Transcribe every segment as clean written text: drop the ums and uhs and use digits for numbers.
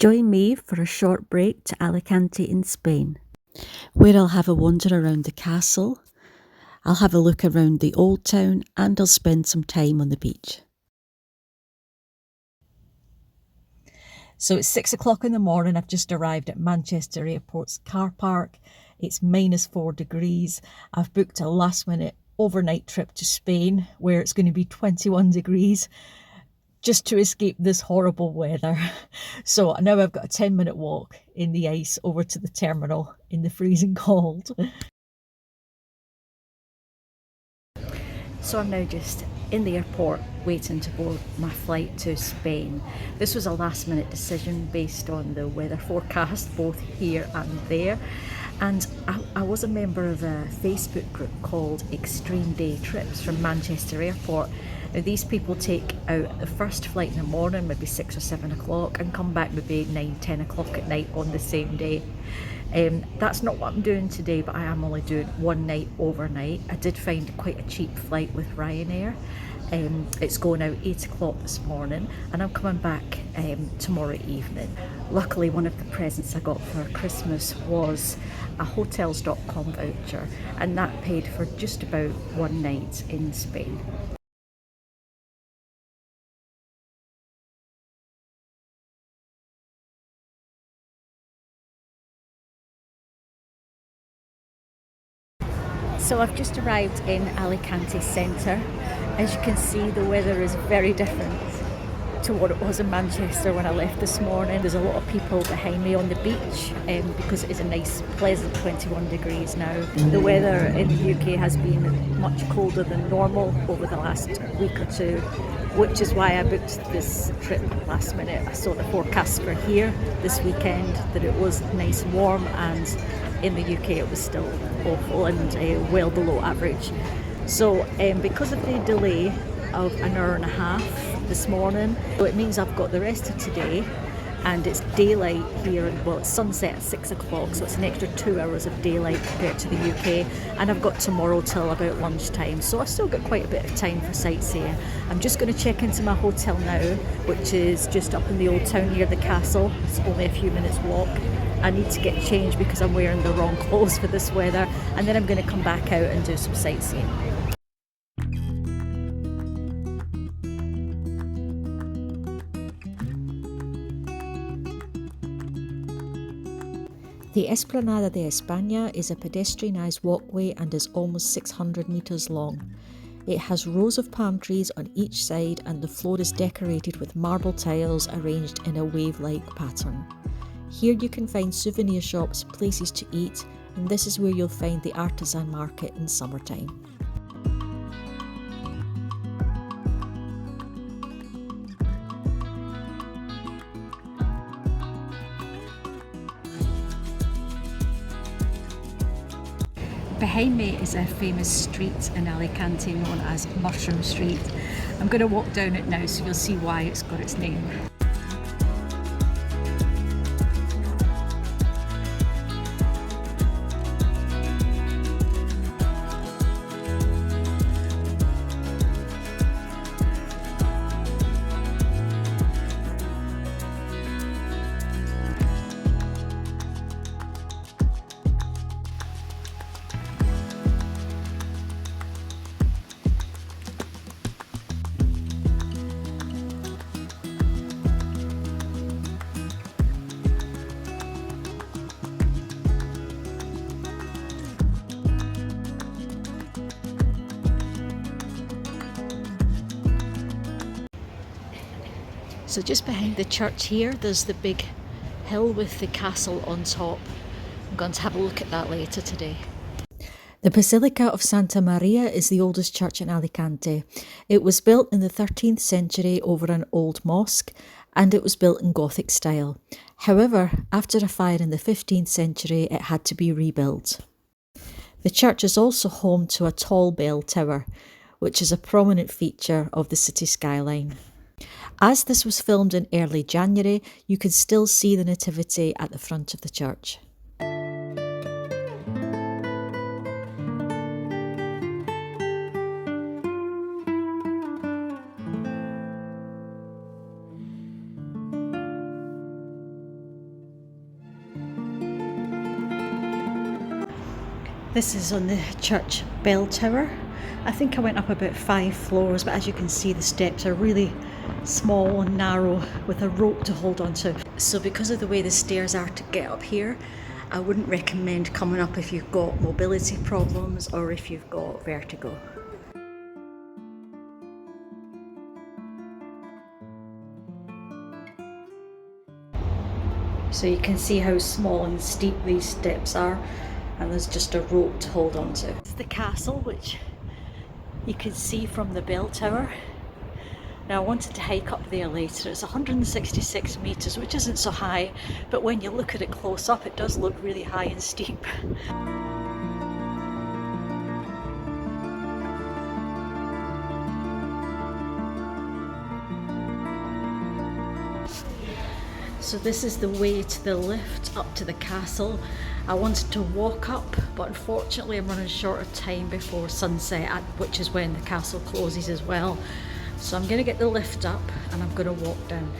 Join me for a short break to Alicante in Spain, where I'll have a wander around the castle, I'll have a look around the Old Town, and I'll spend some time on the beach. So it's 6 o'clock in the morning. I've just arrived at Manchester Airport's car park. It's -4 degrees. I've booked a last minute overnight trip to Spain where it's going to be 21 degrees just to escape this horrible weather. So now I've got a 10-minute walk in the ice over to the terminal in the freezing cold. So I'm now just in the airport waiting to board my flight to Spain. This was a last minute decision based on the weather forecast both here and there. And I was a member of a Facebook group called Extreme Day Trips from Manchester Airport. Now these people take out the first flight in the morning, maybe 6 or 7 o'clock, and come back maybe 9, 10 o'clock at night on the same day. That's not what I'm doing today, but I am only doing one night overnight. I did find quite a cheap flight with Ryanair. It's going out 8 o'clock this morning and I'm coming back tomorrow evening. Luckily, one of the presents I got for Christmas was a hotels.com voucher, and that paid for just about one night in Spain. So I've just arrived in Alicante centre. As you can see, the weather is very different to what it was in Manchester when I left this morning. There's a lot of people behind me on the beach because it is a nice, pleasant 21 degrees now. The weather in the UK has been much colder than normal over the last week or two, which is why I booked this trip last minute. I saw the forecast for here this weekend that it was nice and warm, and in the UK it was still awful and well below average. So because of the delay of an hour and a half this morning, so it means I've got the rest of today, and it's daylight here, well it's sunset at 6 o'clock, so it's an extra 2 hours of daylight compared to the UK, and I've got tomorrow till about lunchtime, so I've still got quite a bit of time for sightseeing. I'm just going to check into my hotel now, which is just up in the Old Town near the castle. It's only a few minutes walk. I need to get changed because I'm wearing the wrong clothes for this weather, and then I'm going to come back out and do some sightseeing. The Esplanada de España is a pedestrianised walkway and is almost 600 metres long. It has rows of palm trees on each side, and the floor is decorated with marble tiles arranged in a wave-like pattern. Here you can find souvenir shops, places to eat, and this is where you'll find the artisan market in summertime. Behind me is a famous street in Alicante known as Mushroom Street. I'm going to walk down it now so you'll see why it's got its name. So just behind the church here, there's the big hill with the castle on top. I'm going to have a look at that later today. The Basilica of Santa Maria is the oldest church in Alicante. It was built in the 13th century over an old mosque, and it was built in Gothic style. However, after a fire in the 15th century, it had to be rebuilt. The church is also home to a tall bell tower, which is a prominent feature of the city skyline. As this was filmed in early January, you can still see the nativity at the front of the church. This is on the church bell tower. I think I went up about 5 floors, but as you can see, the steps are really small and narrow with a rope to hold on to. So because of the way the stairs are to get up here, I wouldn't recommend coming up if you've got mobility problems or if you've got vertigo. So you can see how small and steep these steps are, and there's just a rope to hold on to. It's the castle, which you can see from the bell tower. Now I wanted to hike up there later. It's 166 metres, which isn't so high, but when you look at it close up, it does look really high and steep. So this is the way to the lift up to the castle. I wanted to walk up, but unfortunately I'm running short of time before sunset, which is when the castle closes as well. So I'm going to get the lift up and I'm going to walk down.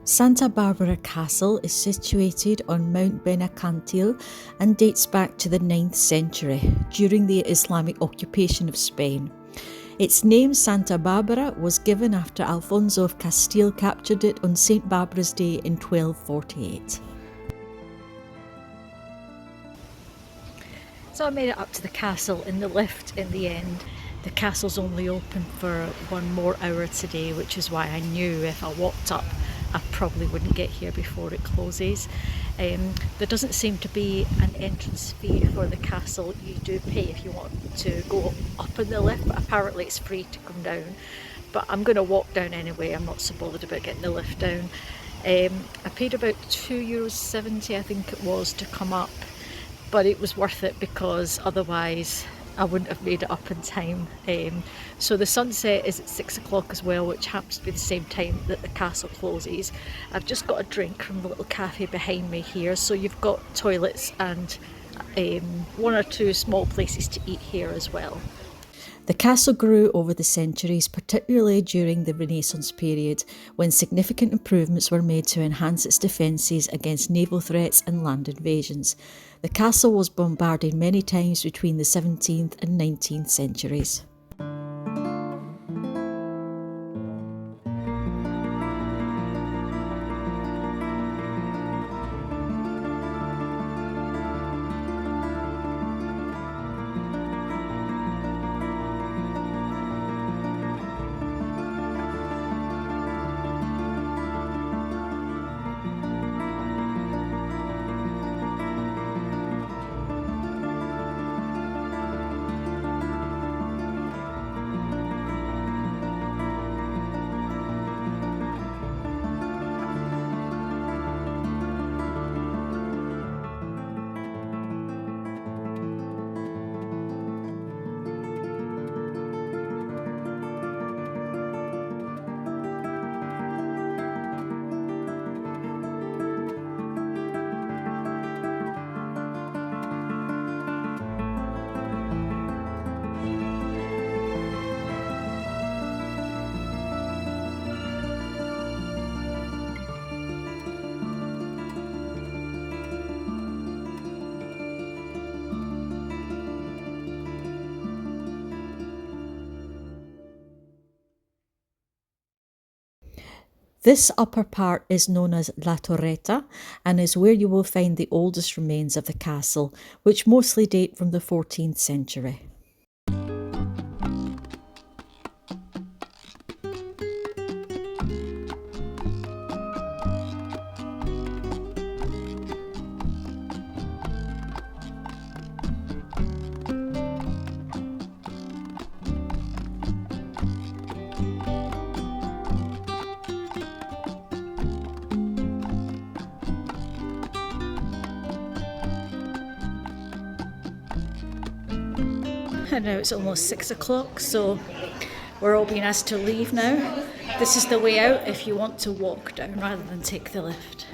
Santa Bárbara Castle is situated on Mount Benacantil and dates back to the 9th century, during the Islamic occupation of Spain. Its name, Santa Bárbara, was given after Alfonso of Castile captured it on St. Barbara's Day in 1248. So I made it up to the castle in the lift in the end. The castle's only open for 1 more hour today, which is why I knew if I walked up I probably wouldn't get here before it closes. There doesn't seem to be an entrance fee for the castle. You do pay if you want to go up in the lift, but apparently it's free to come down. But I'm going to walk down anyway. I'm not so bothered about getting the lift down. I paid about €2.70 I think it was to come up, but it was worth it because otherwise I wouldn't have made it up in time. So the sunset is at 6 o'clock as well, which happens to be the same time that the castle closes. I've just got a drink from the little cafe behind me here, so you've got toilets and 1 or 2 small places to eat here as well. The castle grew over the centuries, particularly during the Renaissance period, when significant improvements were made to enhance its defences against naval threats and land invasions. The castle was bombarded many times between the 17th and 19th centuries. This upper part is known as La Torreta and is where you will find the oldest remains of the castle, which mostly date from the 14th century. And now it's almost 6 o'clock, so we're all being asked to leave now. This is the way out if you want to walk down rather than take the lift.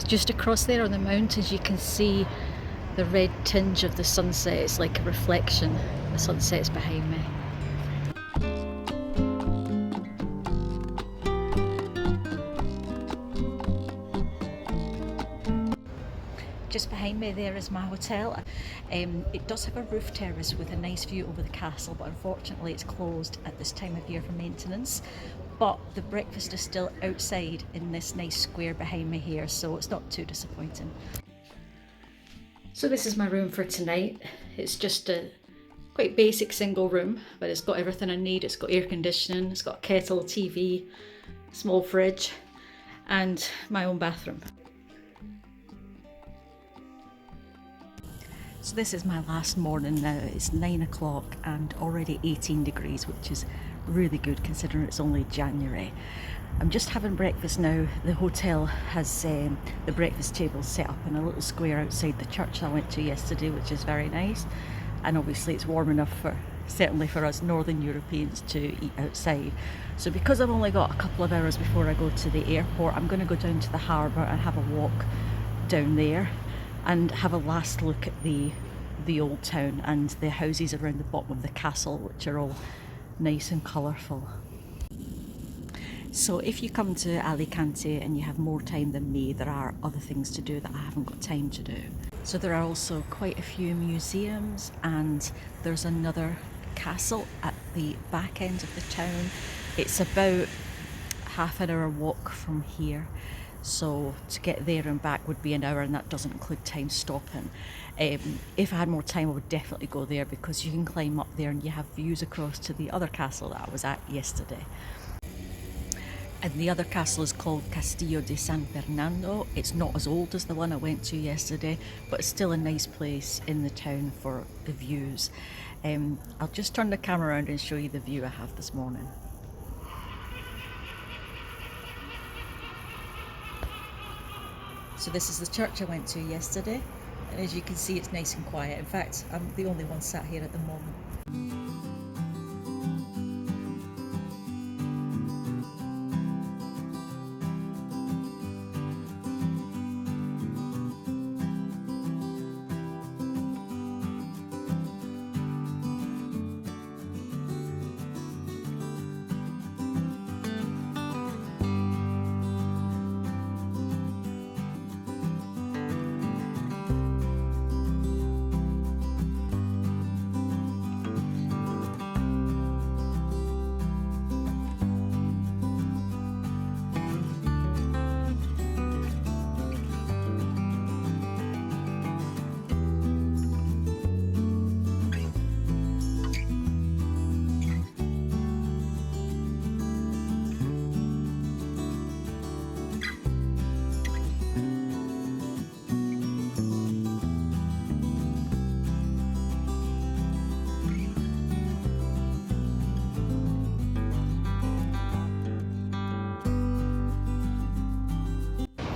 Just across there on the mountains you can see the red tinge of the sunset. It's like a reflection. The sunset's behind me. Just behind me there is my hotel. It does have a roof terrace with a nice view over the castle, but unfortunately it's closed at this time of year for maintenance. But the breakfast is still outside in this nice square behind me here, so it's not too disappointing. So this is my room for tonight. It's just a quite basic single room, but it's got everything I need. It's got air conditioning, it's got a kettle, TV, small fridge, and my own bathroom. So this is my last morning now. It's 9 o'clock and already 18 degrees, which is really good considering it's only January. I'm just having breakfast now. The hotel has the breakfast table set up in a little square outside the church I went to yesterday, which is very nice. And obviously it's warm enough certainly for us Northern Europeans to eat outside. So because I've only got a couple of hours before I go to the airport, I'm going to go down to the harbour and have a walk down there and have a last look at the old town and the houses around the bottom of the castle, which are all nice and colourful. So if you come to Alicante and you have more time than me, there are other things to do that I haven't got time to do. So there are also quite a few museums, and there's another castle at the back end of the town. It's about half an hour walk from here. So to get there and back would be an hour, and that doesn't include time stopping. If I had more time, I would definitely go there because you can climb up there and you have views across to the other castle that I was at yesterday. And the other castle is called Castillo de San Fernando. It's not as old as the one I went to yesterday, but it's still a nice place in the town for the views. I'll just turn the camera around and show you the view I have this morning. So this is the church I went to yesterday, and as you can see it's nice and quiet. In fact, I'm the only one sat here at the moment.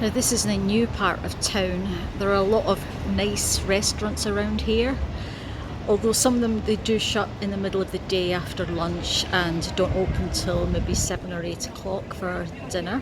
Now this is in a new part of town. There are a lot of nice restaurants around here, although some of them they do shut in the middle of the day after lunch and don't open till maybe 7 or 8 o'clock for dinner.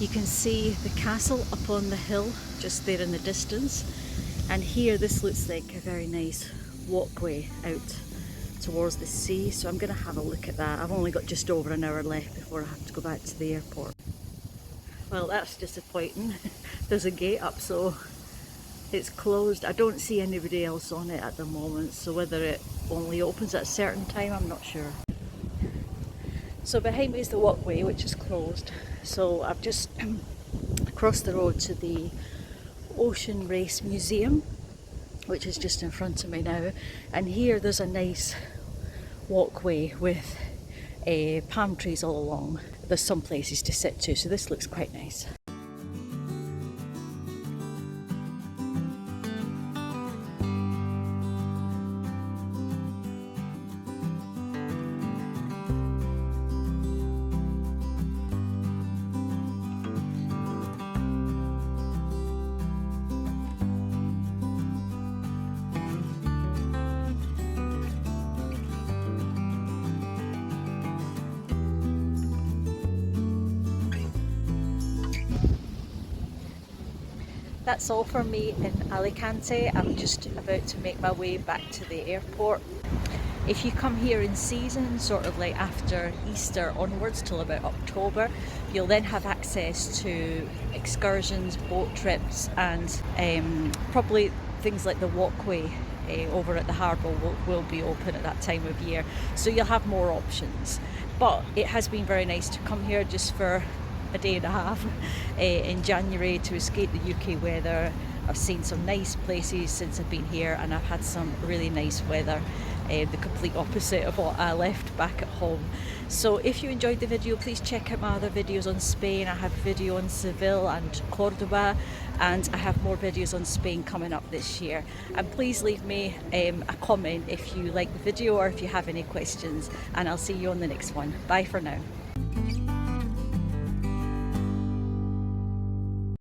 You can see the castle up on the hill just there in the distance, and here this looks like a very nice walkway out towards the sea, so I'm going to have a look at that. I've only got just over an hour left before I have to go back to the airport. Well, that's disappointing. There's a gate up, so it's closed. I don't see anybody else on it at the moment, so whether it only opens at a certain time, I'm not sure. So behind me is the walkway, which is closed. So I've just crossed the road to the Ocean Race Museum, which is just in front of me now. And here there's a nice walkway with palm trees all along. There's some places to sit too, so this looks quite nice. That's all for me in Alicante. I'm just about to make my way back to the airport. If you come here in season, sort of like after Easter onwards till about October, you'll then have access to excursions, boat trips, and probably things like the walkway over at the Harbour Walk will be open at that time of year. So you'll have more options. But it has been very nice to come here just for a day and a half in January to escape the UK weather. I've seen some nice places since I've been here, and I've had some really nice weather, the complete opposite of what I left back at home. So if you enjoyed the video, please check out my other videos on Spain. I have a video on Seville and Cordoba, and I have more videos on Spain coming up this year. And please leave me a comment if you like the video or if you have any questions, and I'll see you on the next one. Bye for now.